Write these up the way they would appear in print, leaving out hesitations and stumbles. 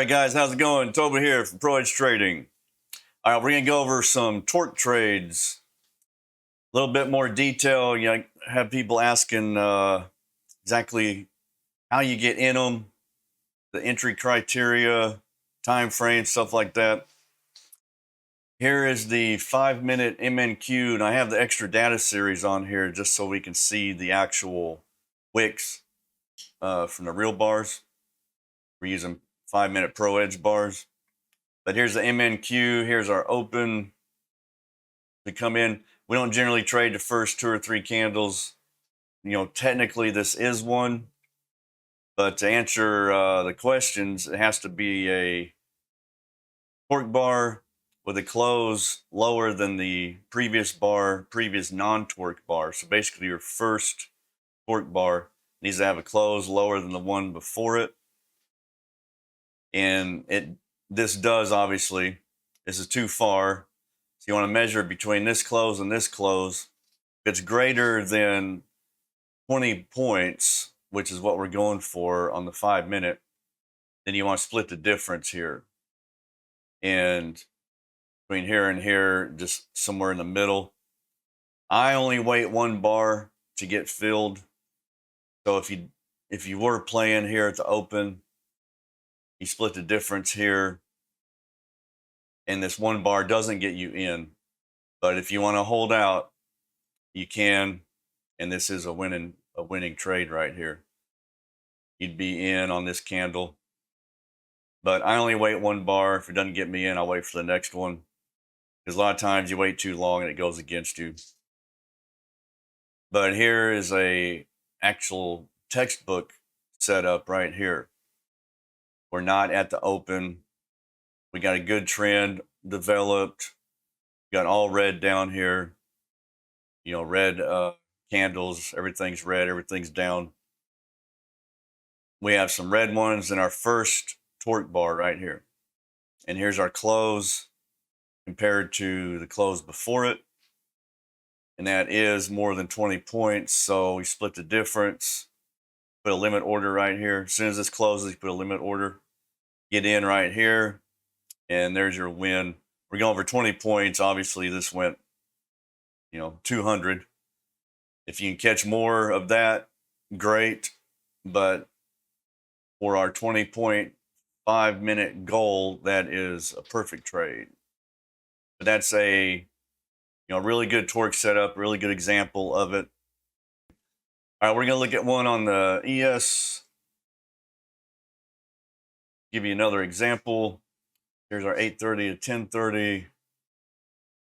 right, guys, how's it going? Toby here from PROEDGE Trading. All right, we're gonna go over some torque trades, a little bit more detail. You know, I have people asking exactly how you get in them, the entry criteria, time frame, stuff like that. Here is the 5-minute MNQ, and I have the extra data series on here just so we can see the actual wicks from the real bars. We're using 5-minute PROEDGE bars. But here's the MNQ. Here's our open. We come in. We don't generally trade the first 2 or 3 candles. You know, technically this is one. But to answer the questions, it has to be a torque bar with a close lower than the previous bar, previous non-torque bar. So basically your first torque bar needs to have a close lower than the one before it. And this does, obviously. This is too far. So you want to measure between this close and this close. If it's greater than 20 points, which is what we're going for on the 5-minute, then you want to split the difference here. And between here and here, just somewhere in the middle. I only wait 1 bar to get filled. So if you were playing here at the open, you split the difference here, and this 1 bar doesn't get you in. But if you want to hold out, you can, and this is a winning trade right here. You'd be in on this candle. But I only wait 1 bar. If it doesn't get me in, I'll wait for the next one. Because a lot of times you wait too long and it goes against you. But here is a actual textbook setup right here. We're not at the open. We got a good trend developed. Got all red down here. You know, red candles. Everything's red. Everything's down. We have some red ones in our first torque bar right here. And here's our close compared to the close before it. And that is more than 20 points. So we split the difference. Put a limit order right here. As soon as this closes, you put a limit order. Get in right here. And there's your win. We're going over 20 points. Obviously, this went, 200. If you can catch more of that, great. But for our 20-point 5-minute goal, that is a perfect trade. But that's a really good torque setup, really good example of it. All right, we're going to look at one on the ES. Give you another example. Here's our 8:30 to 10:30.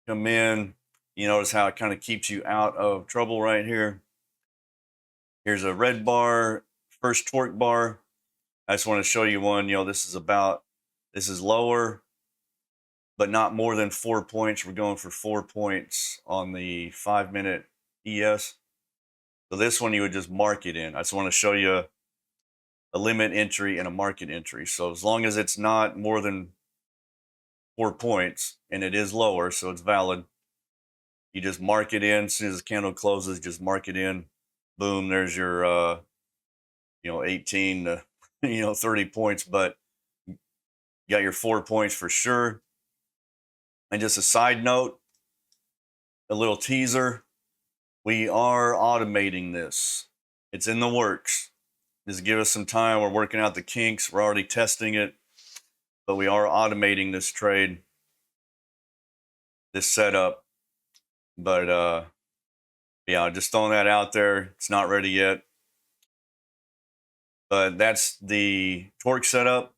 Come in. You notice how it kind of keeps you out of trouble right here. Here's a red bar, first torque bar. I just want to show you one. This is lower, but not more than 4 points. We're going for 4 points on the 5-minute ES. So this one you would just mark it in. I just want to show you a limit entry and a market entry. So as long as it's not more than 4 points and it is lower, so it's valid, you just mark it in. As soon as the candle closes, just mark it in. Boom, there's your 18 to 30 points, but you got your 4 points for sure. And just a side note, a little teaser, we are automating this. It's in the works. Just give us some time. We're working out the kinks. We're already testing it, but we are automating this trade, this setup. But yeah, just throwing that out there. It's not ready yet. But that's the torque setup.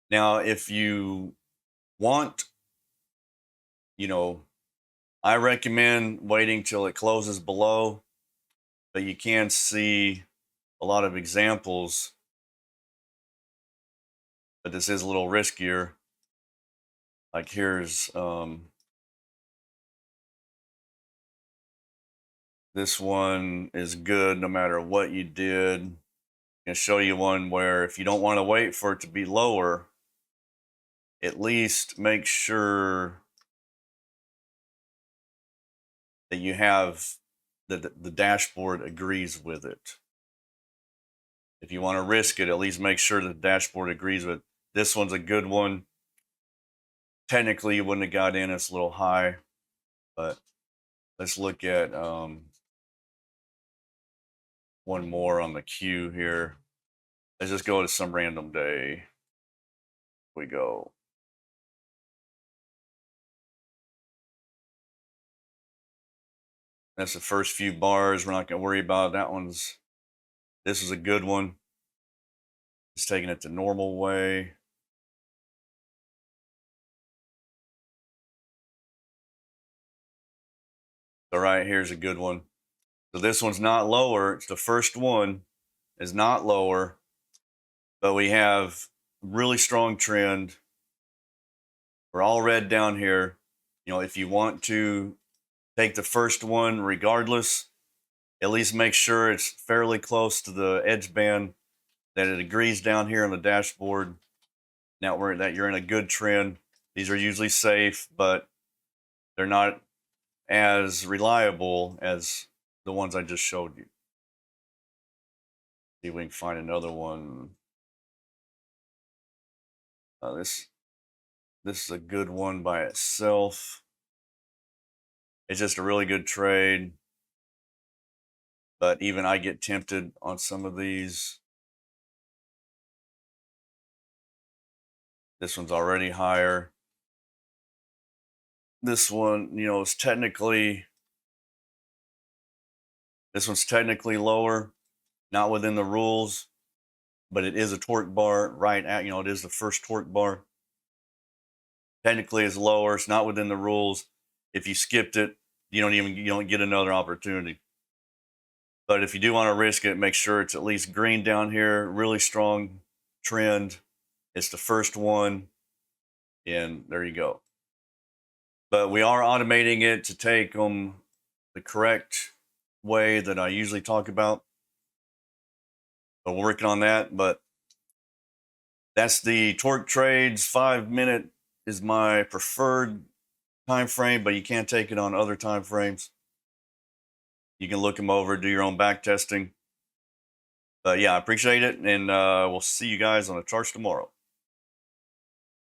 Now, if you want, I recommend waiting till it closes below, but you can see a lot of examples. But this is a little riskier. Like here's this one is good no matter what you did. I'm going to show you one where if you don't want to wait for it to be lower, at least make sure that you have the dashboard agrees with it. If you want to risk it, at least make sure the dashboard agrees with it. This one's a good one. Technically, you wouldn't have got in. It's a little high, but let's look at one more on the queue here. Let's just go to some random day. We go. That's the first few bars. We're not going to worry about that one's. This is a good one. Just taking it the normal way. So right here's a good one. So this one's not lower. It's the first one is not lower, but we have really strong trend. We're all red down here. If you want to take the first one regardless, at least make sure it's fairly close to the edge band, that it agrees down here on the dashboard. Now that you're in a good trend. These are usually safe, but they're not as reliable as the ones I just showed you. See if we can find another one. This is a good one by itself. It's just a really good trade, but even I get tempted on some of these. This one's already higher. This one, is technically, this one's technically lower, not within the rules, but it is a torque bar right at, it is the first torque bar. Technically it's lower, it's not within the rules. If you skipped it, you don't get another opportunity. But if you do want to risk it, make sure it's at least green down here, really strong trend. It's the first one, and there you go. But we are automating it to take them the correct way that I usually talk about. So we're working on that, but that's the torque trades. 5 minute is my preferred time frame, but you can't take it on other time frames. You can look them over, do your own back testing. But yeah, I appreciate it, and we'll see you guys on the charts tomorrow.